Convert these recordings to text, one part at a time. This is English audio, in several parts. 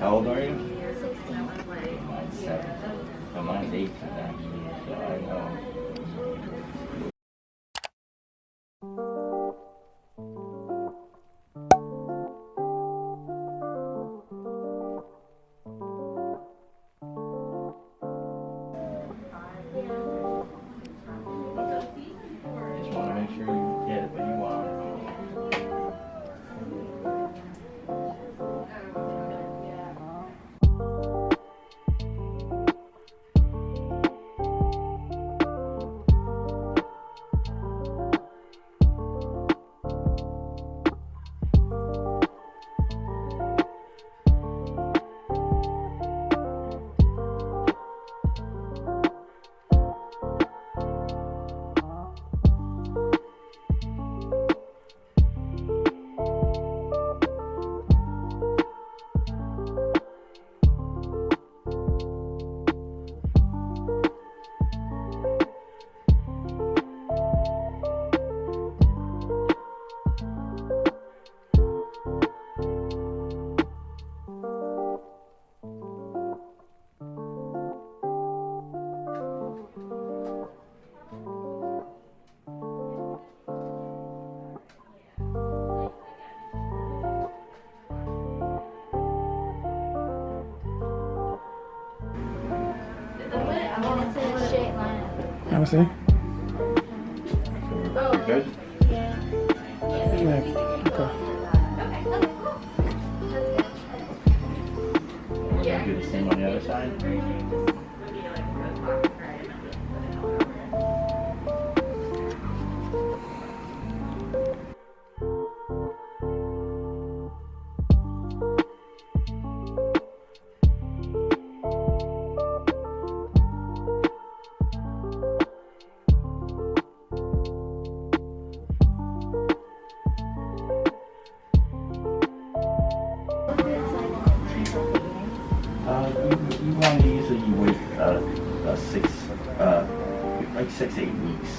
How old are you? 16. Mine's 7. So mine's 18 actually. So I know. Just want to make sure you get it what you want. Let me see. You good? Yeah, okay. We're gonna do the same on the other side. 6 to 8 weeks.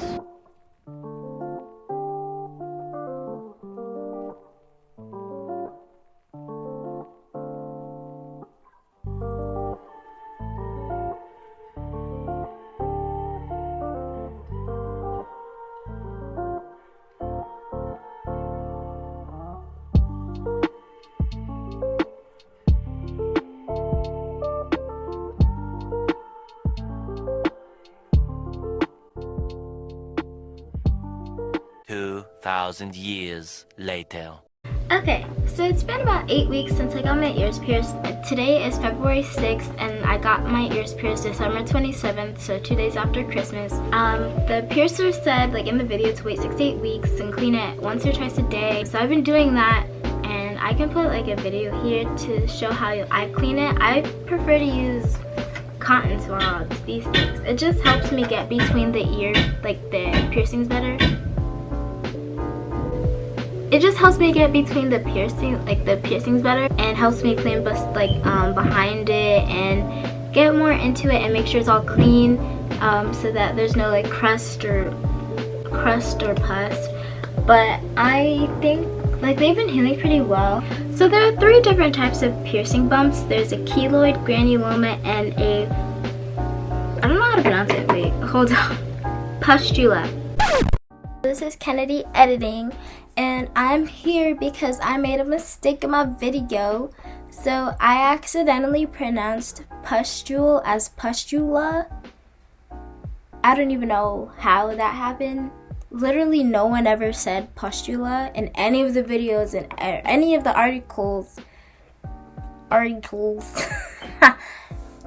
Years later. Okay, so it's been about 8 weeks since I got my ears pierced. Today is February 6th and I got my ears pierced December 27th, so 2 days after Christmas. The piercer said like in the video to wait 6 to 8 weeks and clean it once or twice a day. So I've been doing that, and I can put like a video here to show how I clean it. I prefer to use cotton swabs, these things. It just helps me get between the ears, like the piercings better. It just helps me get between the piercings better, and helps me clean behind it and get more into it and make sure it's all clean, so that there's no like crust or pus. But I think like they've been healing pretty well. So there are 3 different types of piercing bumps. There's a keloid, granuloma, and a, I don't know how to pronounce it, wait, hold on, pustula. This is Kennedy editing, and I'm here because I made a mistake in my video. So I accidentally pronounced pustule as pustula. I don't even know how that happened. Literally no one ever said pustula in any of the videos and any of the articles.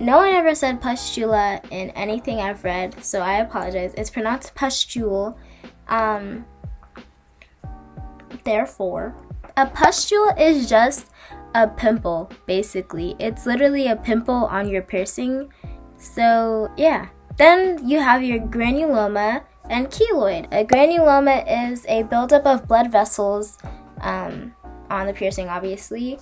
No one ever said pustula in anything I've read, so I apologize. It's pronounced pustule. Therefore, a pustule is just a pimple, basically. It's literally a pimple on your piercing. So yeah. Then you have your granuloma and keloid. A granuloma is a buildup of blood vessels on the piercing, obviously.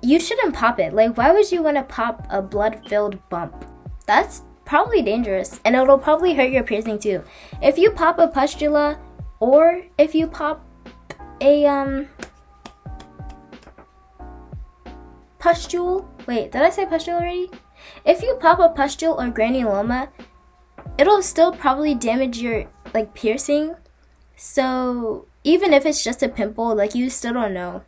You shouldn't pop it. Like, why would you want to pop a blood-filled bump? That's probably dangerous, and it'll probably hurt your piercing too. If you pop a pustula, or if you pop a pustule, wait, did I say pustule already? If you pop a pustule or granuloma, it'll still probably damage your like piercing. So even if it's just a pimple, like you still don't know.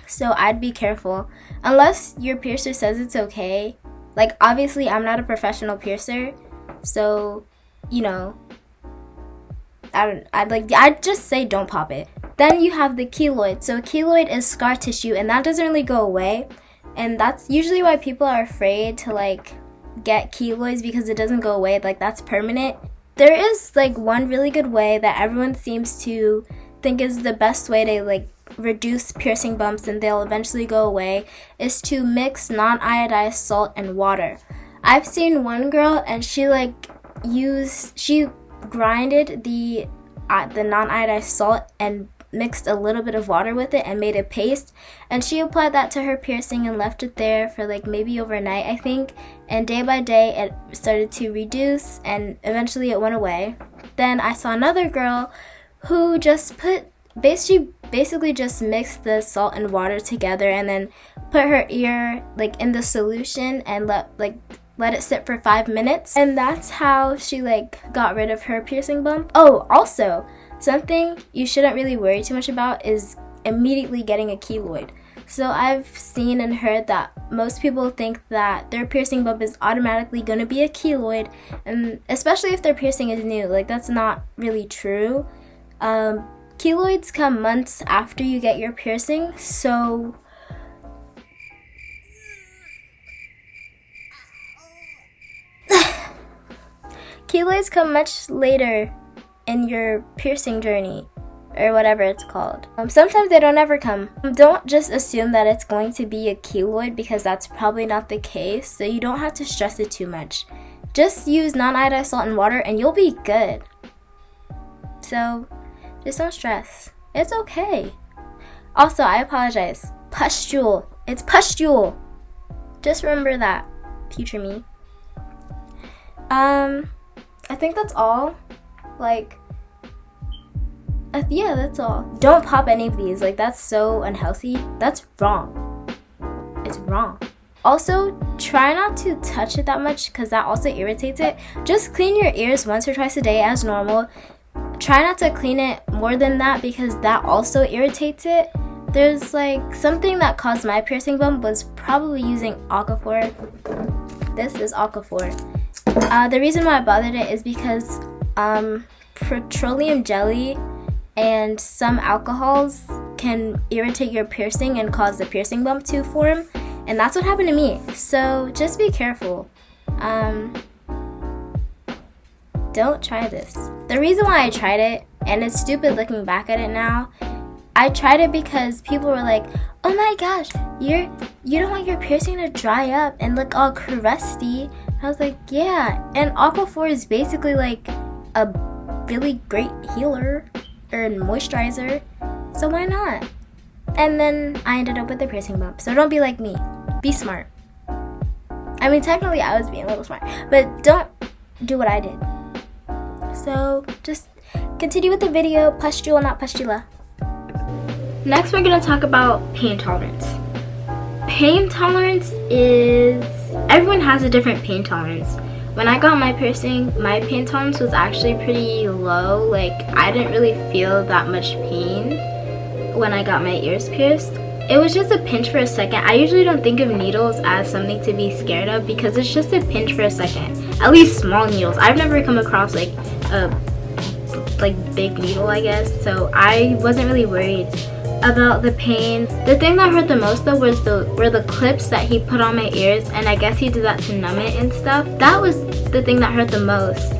So I'd be careful. Unless your piercer says it's okay. Like obviously I'm not a professional piercer. So, you know, I'd just say don't pop it. Then you have the keloid. So keloid is scar tissue and that doesn't really go away. And that's usually why people are afraid to like get keloids, because it doesn't go away. Like that's permanent. There is like one really good way that everyone seems to think is the best way to like reduce piercing bumps and they'll eventually go away, is to mix non-iodized salt and water. I've seen one girl and she grinded the non-iodized salt and mixed a little bit of water with it and made a paste, and she applied that to her piercing and left it there for like maybe overnight, I think, and day by day it started to reduce and eventually it went away. Then I saw another girl who just basically just mixed the salt and water together and then put her ear like in the solution and let it sit for 5 minutes, and that's how she like got rid of her piercing bump. Oh, also something you shouldn't really worry too much about is immediately getting a keloid. So I've seen and heard that most people think that their piercing bump is automatically going to be a keloid, and especially if their piercing is new, like that's not really true. Keloids come months after you get your piercing, so keloids come much later in your piercing journey, or whatever it's called. Sometimes they don't ever come. Don't just assume that it's going to be a keloid, because that's probably not the case, so you don't have to stress it too much. Just use non-iodized salt and water and you'll be good. So just don't stress. It's okay. Also, I apologize. Pustule. It's pustule. Just remember that, future me. I think that's all. Like, yeah, that's all. Don't pop any of these. Like, that's so unhealthy. That's wrong. It's wrong. Also, try not to touch it that much, because that also irritates it. Just clean your ears once or twice a day as normal. Try not to clean it more than that, because that also irritates it. There's like something that caused my piercing bump was probably using Aquaphor. This is Aquaphor. The reason why I bothered it is because petroleum jelly and some alcohols can irritate your piercing and cause the piercing bump to form, and that's what happened to me. So just be careful. Don't try this. The reason why I tried it, and it's stupid looking back at it now, I tried it because people were like, oh my gosh, you don't want your piercing to dry up and look all crusty. I was like, yeah, and Aquaphor is basically like a really great healer or moisturizer, so why not? And then I ended up with a piercing bump. So don't be like me. Be smart. I mean, technically I was being a little smart, but don't do what I did. So just continue with the video. Pustule, not pustula. Next, we're going to talk about pain tolerance. Pain tolerance is, everyone has a different pain tolerance. When I got my piercing, my pain tolerance was actually pretty low. Like, I didn't really feel that much pain when I got my ears pierced. It was just a pinch for a second. I usually don't think of needles as something to be scared of, because it's just a pinch for a second. At least small needles. I've never come across like a big needle, I guess. So I wasn't really worried about the pain. The thing that hurt the most though were the clips that he put on my ears, and I guess he did that to numb it and stuff. That was the thing that hurt the most,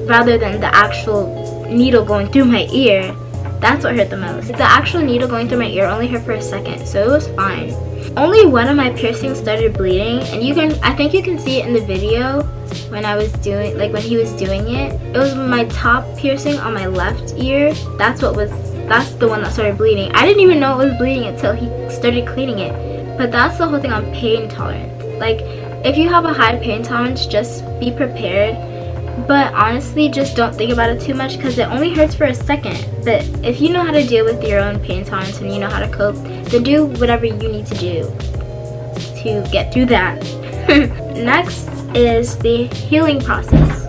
rather than the actual needle going through my ear. That's what hurt the most. The actual needle going through my ear only hurt for a second, so it was fine. Only one of my piercings started bleeding, and I think you can see it in the video when when he was doing it. It was my top piercing on my left ear. That's the one that started bleeding. I didn't even know it was bleeding until he started cleaning it. But that's the whole thing on pain tolerance. Like, if you have a high pain tolerance, just be prepared. But honestly, just don't think about it too much, because it only hurts for a second. But if you know how to deal with your own pain tolerance and you know how to cope, then do whatever you need to do to get through that. Next is the healing process.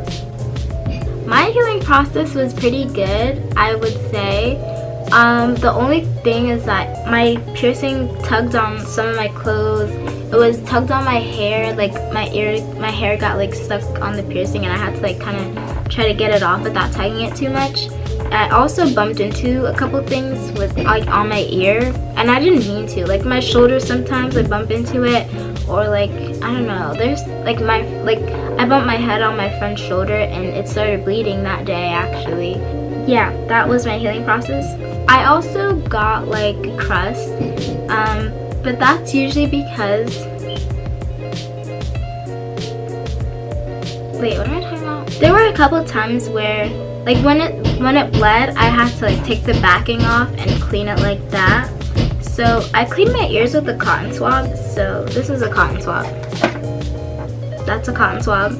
My healing process was pretty good, I would say. The only thing is that my piercing tugged on some of my clothes. It was tugged on my hair, like my hair got like stuck on the piercing, and I had to like kind of try to get it off without tugging it too much. I also bumped into a couple things with like on my ear, and I didn't mean to. Like my shoulder, sometimes I bump into it, or like I don't know. There's like I bumped my head on my front shoulder, and it started bleeding that day actually. Yeah, that was my healing process. I also got like crust, but that's usually because, wait, what am I talking about? There were a couple times where like when it bled, I had to like take the backing off and clean it like that. So I cleaned my ears with a cotton swab. So this is a cotton swab. That's a cotton swab.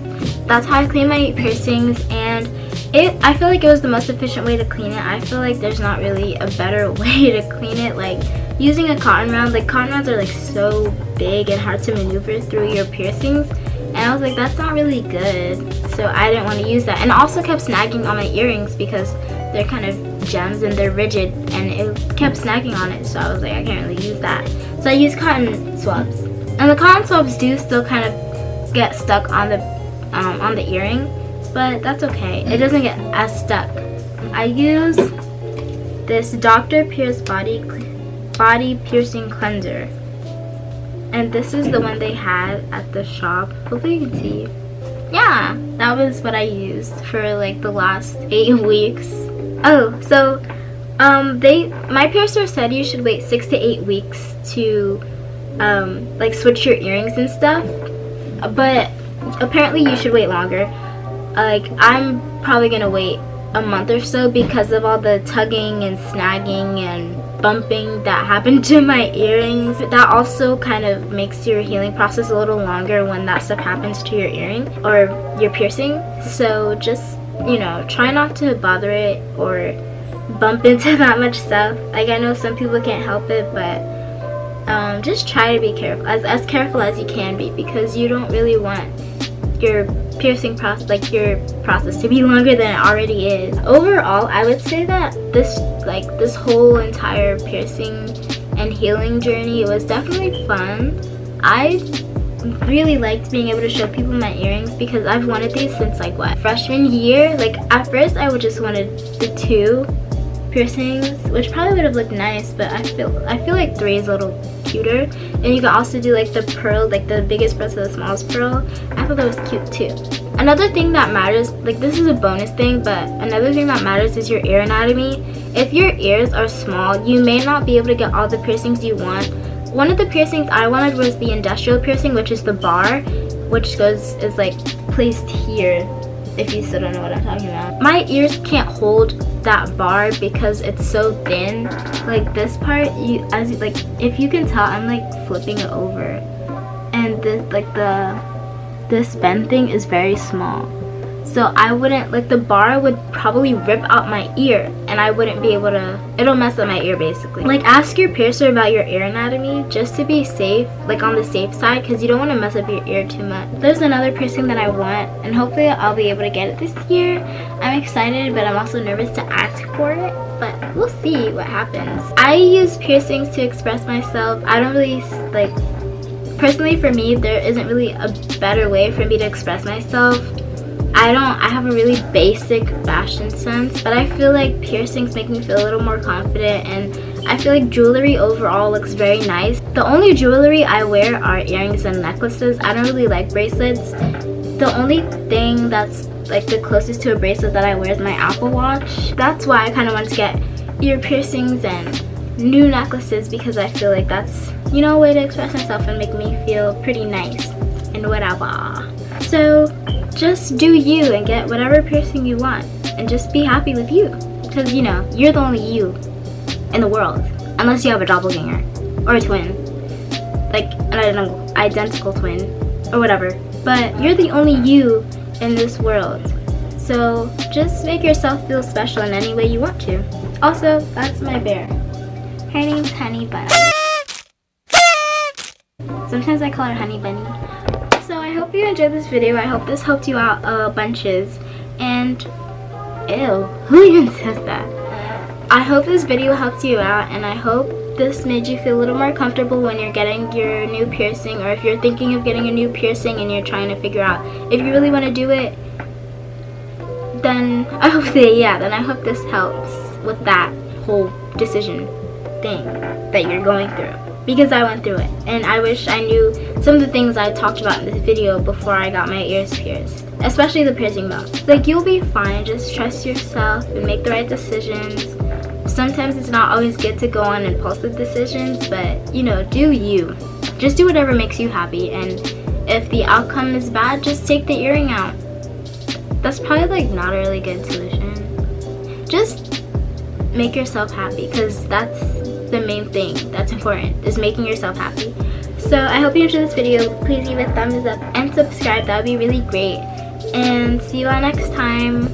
That's how I clean my piercings, and I feel like it was the most efficient way to clean it. I feel like there's not really a better way to clean it, like using a cotton round. Like cotton rounds are like so big and hard to maneuver through your piercings, and I was like, that's not really good. So I didn't want to use that, and I also kept snagging on my earrings because they're kind of gems and they're rigid, and it kept snagging on it. So I was like, I can't really use that. So I used cotton swabs, and the cotton swabs do still kind of get stuck on the earring, but that's okay. It doesn't get as stuck. I use this Dr. Pierce body piercing cleanser, and this is the one they had at the shop. Hopefully you can see. Yeah, that was what I used for like the last 8 weeks. Oh, so my piercer said you should wait 6 to 8 weeks to like switch your earrings and stuff, but apparently you should wait longer. Like I'm probably gonna wait a month or so because of all the tugging and snagging and bumping that happened to my earrings. That also kind of makes your healing process a little longer when that stuff happens to your earring or your piercing. So just, you know, try not to bother it or bump into that much stuff. Like I know some people can't help it, but just try to be careful, as careful as you can be, because you don't really want your piercing process, like your process, to be longer than it already is. Overall, I would say that this whole entire piercing and healing journey was definitely fun. I really liked being able to show people my earrings because I've wanted these since like what, freshman year. Like at first I would just wanted the 2 piercings, which probably would have looked nice, but I feel like 3 is a little cuter. And you can also do like the pearl, like the biggest pearl to the smallest pearl. I thought that was cute too. Another thing that matters, like this is a bonus thing, but another thing that matters is your ear anatomy. If your ears are small, you may not be able to get all the piercings you want. One of the piercings I wanted was the industrial piercing, which is the bar, which is like placed here, if you still don't know what I'm talking about. My ears can't hold that bar because it's so thin. Like this part, if you can tell, I'm like flipping it over, and this bend thing is very small. So I wouldn't, like the bar would probably rip out my ear, and I wouldn't be able to, it'll mess up my ear basically. Like ask your piercer about your ear anatomy just to be safe, like on the safe side, because you don't want to mess up your ear too much. There's another piercing that I want, and hopefully I'll be able to get it this year. I'm excited, but I'm also nervous to ask for it, but we'll see what happens. I use piercings to express myself. I don't really, like, personally for me, there isn't really a better way for me to express myself. I have a really basic fashion sense, but I feel like piercings make me feel a little more confident, and I feel like jewelry overall looks very nice. The only jewelry I wear are earrings and necklaces. I don't really like bracelets. The only thing that's like the closest to a bracelet that I wear is my Apple Watch. That's why I kind of want to get ear piercings and new necklaces, because I feel like that's, you know, a way to express myself and make me feel pretty nice and whatever. So just do you and get whatever piercing you want, and just be happy with you, because you know you're the only you in the world, unless you have a doppelganger or a twin, like an identical twin or whatever, but you're the only you in this world. So just make yourself feel special in any way you want to. Also, that's my bear. Her name's Honey Bun. Sometimes I call her Honey Bunny. So I hope you enjoyed this video. I hope this helped you out bunches. And ew, who even says that? I hope this video helped you out, and I hope this made you feel a little more comfortable when you're getting your new piercing, or if you're thinking of getting a new piercing and you're trying to figure out if you really want to do it. Then I hope this helps with that whole decision thing that you're going through, because I went through it, and I wish I knew some of the things I talked about in this video before I got my ears pierced, especially the piercing belt. Like, you'll be fine, just trust yourself and make the right decisions. Sometimes it's not always good to go on impulsive decisions, but you know, do you. Just do whatever makes you happy, and if the outcome is bad, just take the earring out. That's probably like not a really good solution. Just make yourself happy, because that's the main thing that's important, is making yourself happy. So I hope you enjoyed this video. Please give it a thumbs up and subscribe. That would be really great. And see you all next time.